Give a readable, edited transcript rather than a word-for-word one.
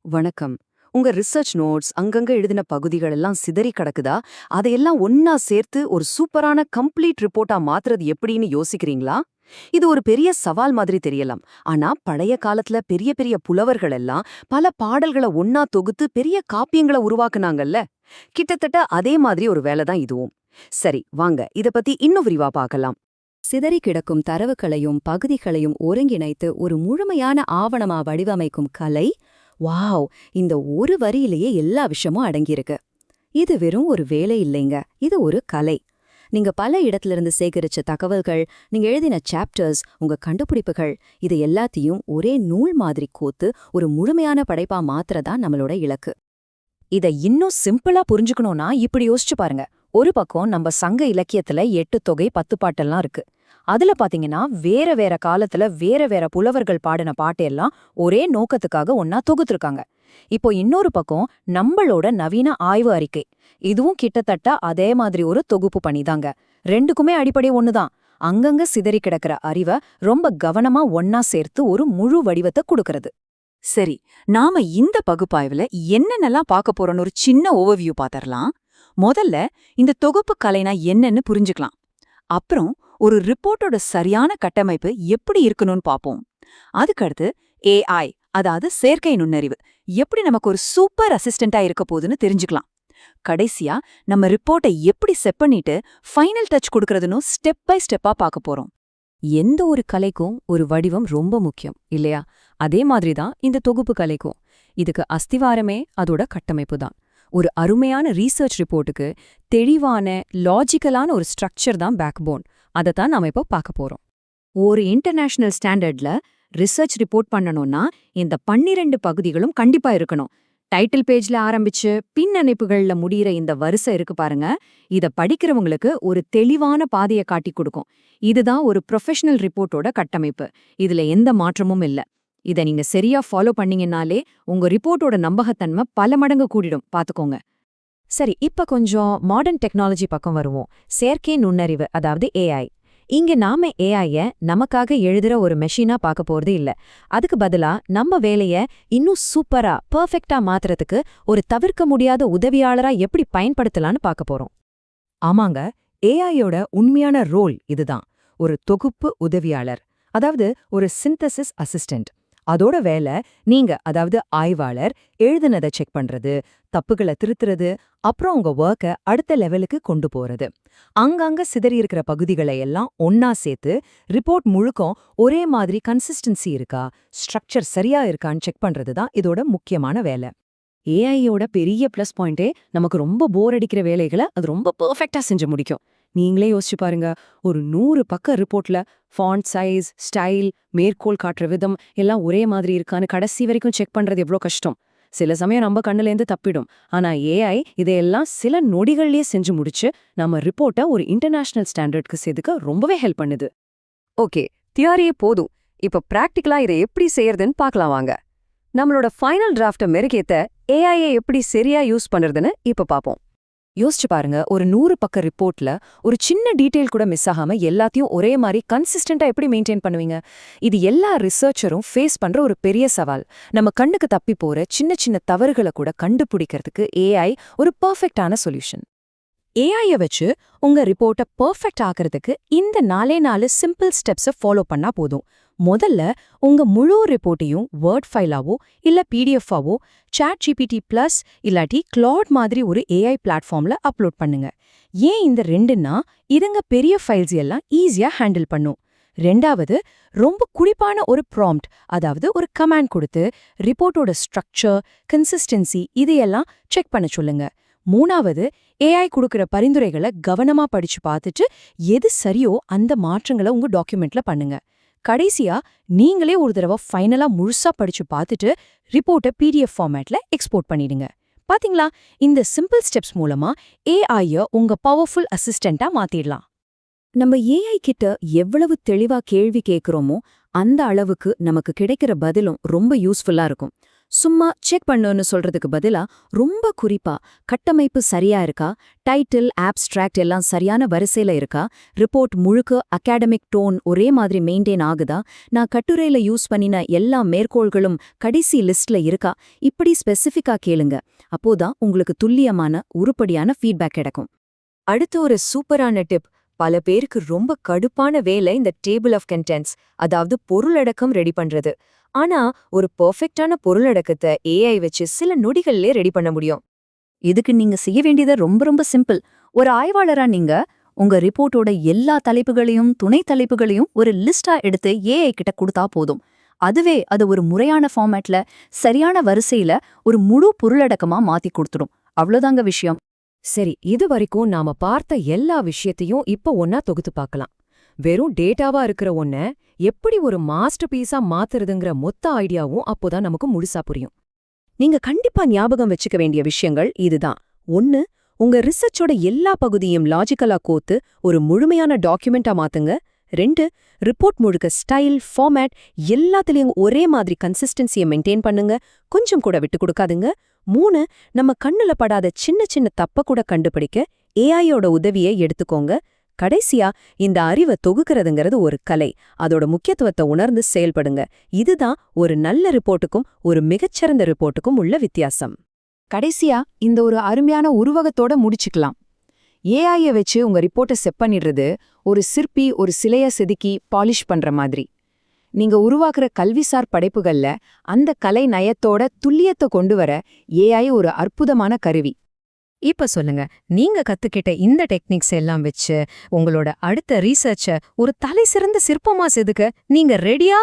வணக்கம். உங்க research notes அங்கங்க எழுதின பகுதிகள் எல்லாம் சிதறி கிடக்குதா? அதையெல்லாம் ஒன்னா சேர்த்து ஒரு சூப்பரான கம்ப்ளீட் ரிப்போர்ட்டா மாத்துறது எப்படின்னு யோசிக்கிறீங்களா? இது ஒரு பெரிய சவால் மாதிரி தெரியலாம். ஆனா பழைய காலத்துல பெரிய பெரிய புலவர்கள் எல்லாம் பல பாடல்களை ஒன்னா தொகுத்து பெரிய காப்பியங்களை உருவாக்குனாங்கல்ல. கிட்டத்தட்ட அதே மாதிரி ஒரு வேலை தான் இதுவும். சரி, வாங்க இத பத்தி இன்னும் விரிவா பார்க்கலாம். சிதறி கிடக்கும் தரவுகளையும் பகுதிகளையும் ஒருங்கிணைத்து ஒரு முழுமையான ஆவணமா வடிவமைக்கும் கலை. வாவ்! இந்த ஒரு வரியிலேயே எல்லா விஷயமும் அடங்கியிருக்கு. இது வெறும் ஒரு வேலை இல்லைங்க, இது ஒரு கலை. நீங்க பல இடத்திலிருந்து சேகரிச்ச தகவல்கள், நீங்க எழுதின சாப்டர்ஸ், உங்க கண்டுபிடிப்புகள், இது எல்லாத்தையும் ஒரே நூல் மாதிரி கோத்து ஒரு முழுமையான படைப்பா மாத்துறதா நம்மளோட இலக்கு. இத இன்னும் சிம்பிளா புரிஞ்சுக்கணும்னா இப்படி யோசிச்சு பாருங்க. ஒரு பக்கம் நம்ம சங்க இலக்கியத்துல 8 தொகை 10 பாட்டெல்லாம் இருக்கு. அதுல பாத்தீங்கன்னா வேற வேற காலத்துல வேற வேற புலவர்கள் பாடின பாட்டெல்லாம் ஒரே நோக்கத்துக்காக ஒன்னா தொகுத்திருக்காங்க. இப்போ இன்னொரு பக்கம் நம்மளோட நவீன ஆய்வு அறிக்கை. இதுவும் கிட்டத்தட்ட அதே மாதிரி ஒரு தொகுப்பு பணிதாங்க. ரெண்டுக்குமே அடிப்படை ஒண்ணுதான். அங்கங்க சிதறி கிடக்கிற அறிவை ரொம்ப கவனமா ஒன்னா சேர்த்து ஒரு முழு வடிவத்தை கொடுக்கறது. சரி, நாம இந்த பகுப்பாய்வுல என்னென்னலாம் பார்க்க போறோம்னு ஒரு சின்ன ஓவர்வியூ பாத்தரலாம். முதல்ல இந்த தொகுப்பு கலைனா என்னன்னு புரிஞ்சுக்கலாம். அப்புறம் ஒரு ரிப்போர்ட்டோட சரியான கட்டமைப்பு எப்படி இருக்கணும்னு பாப்போம். அதுக்கடுத்து ஏஐ, அதாவது செயற்கை நுண்ணறிவு, எப்படி நமக்கு ஒரு சூப்பர் அசிஸ்டண்டா இருக்க போகுதுன்னு தெரிஞ்சுக்கலாம். கடைசியா நம்ம ரிப்போர்ட்டை எப்படி செட் பண்ணிட்டு ஃபைனல் டச் கொடுக்கறதுன்னு ஸ்டெப் பை ஸ்டெப்பா பார்க்க போறோம். எந்த ஒரு கலைக்கும் ஒரு வடிவம் ரொம்ப முக்கியம் இல்லையா? அதே மாதிரிதான் இந்த தொகுப்பு கலைக்கும். இதுக்கு அஸ்திவாரமே அதோட கட்டமைப்பு தான். ஒரு அருமையான ரீசர்ச் ரிப்போர்ட்டுக்கு தெளிவான லாஜிக்கலான ஒரு ஸ்ட்ரக்சர் தான் பேக்போன். அதைத்தான் நாம இப்போ பார்க்க போறோம். ஒரு இன்டர்நேஷனல் ஸ்டாண்டர்ட்ல ரிசர்ச் ரிப்போர்ட் பண்ணணும்னா இந்த 12 பகுதிகளும் கண்டிப்பா இருக்கணும். டைட்டில் பேஜ்ல ஆரம்பிச்சு பின்னணைப்புகள்ல முடியிற இந்த வரிசை இருக்கு பாருங்க. இத படிக்கிறவங்களுக்கு ஒரு தெளிவான பாதையை காட்டி கொடுக்கும். இதுதான் ஒரு ப்ரொஃபஷனல் ரிப்போர்ட்டோட கட்டமைப்பு. இதுல எந்த மாற்றமும் இல்ல. இத நீங்க சரியா ஃபாலோ பண்ணீங்கன்னாலே உங்க ரிப்போர்ட்டோட நம்பகத்தன்மை பல மடங்கு கூடிடும், பாத்துக்கோங்க. சரி, இப்ப கொஞ்சம் மாடர்ன் டெக்னாலஜி பக்கம் வருவோம். செயற்கை நுண்ணறிவு, அதாவது ஏஐ. இங்க நாம ஏஐய நமக்காக எழுதுற ஒரு மெஷினா பார்க்க போறது இல்ல. அதுக்கு பதிலா நம்ம வேலைய இன்னும் சூப்பரா பெர்ஃபெக்ட்டா மாத்துறதுக்கு ஒரு தவிர்க்க முடியாத உதவியாளரா எப்படி பயன்படுத்தலாம்னு பார்க்க போறோம். ஆமாங்க, ஏஐயோட உண்மையான ரோல் இதுதான். ஒரு தொகுப்பு உதவியாளர், அதாவது ஒரு சிந்தசிஸ் அசிஸ்டன்ட். அதோட வேலை நீங்க, அதாவது ஆய்வாளர், எழுதுனதை செக் பண்றது, தப்புகளை திருத்துறது, அப்புறம் உங்க ஒர்க்கை அடுத்த லெவலுக்கு கொண்டு போறது. அங்கங்க சிதறி இருக்கிற பகுதிகளை எல்லாம் ஒன்னா சேர்த்து ரிப்போர்ட் முழுக்கும் ஒரே மாதிரி கன்சிஸ்டன்சி இருக்கா, ஸ்ட்ரக்சர் சரியா இருக்கான்னு செக் பண்றது தான் இதோட முக்கியமான வேலை. ஏஐயோட பெரிய ப்ளஸ் பாயிண்டே நமக்கு ரொம்ப போர் அடிக்கிற வேலைகளை அது ரொம்ப பெர்ஃபெக்ட்டா செஞ்சு முடிக்கும். நீங்களே யோசிச்சு பாருங்க, ஒரு 100 பக்க ரிப்போர்ட்ல ஃபாண்ட் சைஸ், ஸ்டைல், மேற்கோள் காட்டுற விதம் எல்லாம் ஒரே மாதிரி இருக்கான்னு கடைசி வரைக்கும் செக் பண்றது எவ்வளோ கஷ்டம். சில சமயம் நம்ம கண்ணுலேருந்து தப்பிடும். ஆனா ஏஐ இதையெல்லாம் சில நொடிகள்லயே செஞ்சு முடிச்சு நம்ம ரிப்போர்ட்டை ஒரு இன்டர்நேஷனல் ஸ்டாண்டர்ட்க்கு சேர்த்துக்க ரொம்பவே ஹெல்ப் பண்ணுது. ஓகே, தியரியே போதும். இப்ப பிராக்டிகலா இதை எப்படி செய்யறதுன்னு பார்க்கலாம் வாங்க. நம்மளோட ஃபைனல் டிராஃப்டை மெருகேத்த ஏஐயை எப்படி சரியா யூஸ் பண்றதுன்னு இப்ப பாப்போம். யோசிச்சு பாருங்க, ஒரு 100 பக்க ரிப்போர்ட்ல ஒரு சின்ன டீடைல் கூட மிஸ் ஆகாம எல்லாத்தையும் ஒரே மாதிரி கன்சிஸ்டன்டா எப்படி மெயின்டைன் பண்ணுவீங்க? இது எல்லா ரிசர்ச்சரும் ஃபேஸ் பண்ற ஒரு பெரிய சவால். நம்ம கண்ணுக்கு தப்பி போற சின்ன சின்ன தவறுகளை கூட கண்டுபிடிக்கிறதுக்கு ஏஐ ஒரு பெர்ஃபெக்ட்டான சொல்யூஷன். ஏஐய வச்சு உங்க ரிப்போர்ட்டை பெர்ஃபெக்ட் ஆக்கிறதுக்கு இந்த 4 சிம்பிள் ஸ்டெப்ஸை ஃபாலோ பண்ணா போதும். முதல்ல உங்க முழு ரிப்போர்ட்டையும் வேர்ட் ஃபைலாவோ இல்ல பிடிஎஃபாவோ ChatGPT+ இல்லாட்டி கிளாட் மாதிரி ஒரு ஏஐ பிளாட்ஃபார்ம்ல அப்லோட் பண்ணுங்க. ஏன் இந்த 2ன்னா இதுங்க பெரிய ஃபைல்ஸ் எல்லாம் ஈஸியா ஹேண்டில் பண்ணும். ரெண்டாவது, ரொம்ப குறிப்பான ஒரு ப்ராம்ப்ட், அதாவது ஒரு கமாண்ட் கொடுத்து ரிப்போர்ட்டோட ஸ்ட்ரக்சர், கன்சிஸ்டன்சி இதையெல்லாம் செக் பண்ண சொல்லுங்க. மூணாவது, ஏஐ கொடுக்கிற பரிந்துரைகளை கவனமா படிச்சு பார்த்துட்டு எது சரியோ அந்த மாற்றங்களை உங்க டாக்குமெண்ட்ல பண்ணுங்க. கடைசியா நீங்களே ஒரு தடவை ஃபைனலா முழுசா படிச்சு பார்த்துட்டு ரிப்போர்ட்டை பிடிஎஃப் ஃபார்மேட்ல எக்ஸ்போர்ட் பண்ணிடுங்க. பாத்தீங்களா, இந்த சிம்பிள் ஸ்டெப்ஸ் மூலமா ஏஐய உங்க பவர்ஃபுல் அசிஸ்டண்டா மாத்திடலாம். நம்ம ஏஐ கிட்ட எவ்வளவு தெளிவா கேள்வி கேட்கிறோமோ அந்த அளவுக்கு நமக்கு கிடைக்கிற பதிலும் ரொம்ப யூஸ்ஃபுல்லா இருக்கும். சும்மா செக் பண்ணுன்னு சொல்றதுக்கு பதிலா ரொம்ப குறிப்பா கட்டமைப்பு சரியா இருக்கா, டைட்டில், ஆப்ஸ்ட்ராக்ட் எல்லாம் சரியான வரிசையில இருக்கா, ரிப்போர்ட் முழுக்க அகாடமிக் டோன் ஒரே மாதிரி மெயின்டைன் ஆகுதா, நான் கட்டுரையில யூஸ் பண்ணின எல்லா மேற்கோள்களும் கடைசி லிஸ்ட்ல இருக்கா, இப்படி ஸ்பெசிஃபிக்கா கேளுங்க. அப்போதான் உங்களுக்கு துல்லியமான உருப்படியான ஃபீட்பேக் கிடைக்கும். அடுத்து ஒரு சூப்பரான டிப். பல பேருக்கு ரொம்ப கடுப்பான வேலை இந்த டேபிள் ஆஃப் கண்டென்ட்ஸ், அதாவது பொருளடக்கம் ரெடி பண்றது. ஆனா ஒரு பெர்ஃபெக்ட்டான பொருளடக்கத்தை ஏஐ வச்சு சில நொடிகள்லே ரெடி பண்ண முடியும். இதுக்கு நீங்க செய்ய வேண்டியது ரொம்ப ரொம்ப சிம்பிள். ஒரு ஆய்வாளரா நீங்க உங்க ரிப்போர்ட்டோட எல்லா தலைப்புகளையும் துணை தலைப்புகளையும் ஒரு லிஸ்டா எடுத்து ஏஐ கிட்ட கொடுத்தா போதும். அதுவே அது ஒரு முறையான ஃபார்மேட்ல சரியான வரிசையில ஒரு முழு பொருளடக்கமா மாத்தி கொடுத்துடும். அவ்வளோதாங்க விஷயம். சரி, இது வரைக்கும் நாம பார்த்த எல்லா விஷயத்தையும் இப்ப ஒன்னா தொகுத்து பார்க்கலாம். வெறும் டேட்டாவா இருக்கிற ஒன்ன எப்படி ஒரு மாஸ்டர் பீஸா மாத்துறதுங்கிற மொத்த ஐடியாவும் அப்போதான் நமக்கு முழுசா புரியும். நீங்க கண்டிப்பா ஞாபகம் வச்சுக்க வேண்டிய விஷயங்கள் இதுதான். 1. உங்க ரிசர்ச்சோட எல்லா பகுதியும் லாஜிக்கலா கோத்து ஒரு முழுமையான டாக்குமெண்டா மாத்துங்க. 2. ரிப்போர்ட் முழுக்க ஸ்டைல், ஃபார்மேட் எல்லாத்துலயும் ஒரே மாதிரி கன்சிஸ்டன்சியை மெயின்டைன் பண்ணுங்க, கொஞ்சம் கூட விட்டு கொடுக்காதுங்க. 3. நம்ம கண்ணுல படாத சின்ன சின்ன தப்ப கூட கண்டுபிடிக்க ஏஐயோட உதவியை எடுத்துக்கோங்க. கடைசியா, இந்த அறிவை தொகுக்கிறதுங்கிறது ஒரு கலை. அதோட முக்கியத்துவத்தை உணர்ந்து செயல்படுங்க. இதுதான் ஒரு நல்ல ரிப்போர்ட்டுக்கும் ஒரு மிகச்சிறந்த ரிப்போர்ட்டுக்கும் உள்ள வித்தியாசம். கடைசியா இந்த ஒரு அருமையான உருவகத்தோட முடிச்சுக்கலாம். ஏஐய வச்சு உங்க ரிப்போர்ட்டை செட் பண்ணிடுறது ஒரு சிற்பி ஒரு சிலைய செதுக்கி பாலிஷ் பண்ற மாதிரி. நீங்க உருவாக்குற கல்விசார் படைப்புகள்ல அந்த கலை நயத்தோட துல்லியத்தை கொண்டு வர ஏஐ ஒரு அற்புதமான கருவி. இப்ப சொல்லுங்க, நீங்க கத்துக்கிட்ட இந்த டெக்னிக்ஸ் எல்லாம் வச்சு உங்களோட அடுத்த ரீசர்ச்ச ஒரு தலை சிறந்த சிற்பமா செதுக்க நீங்க ரெடியா?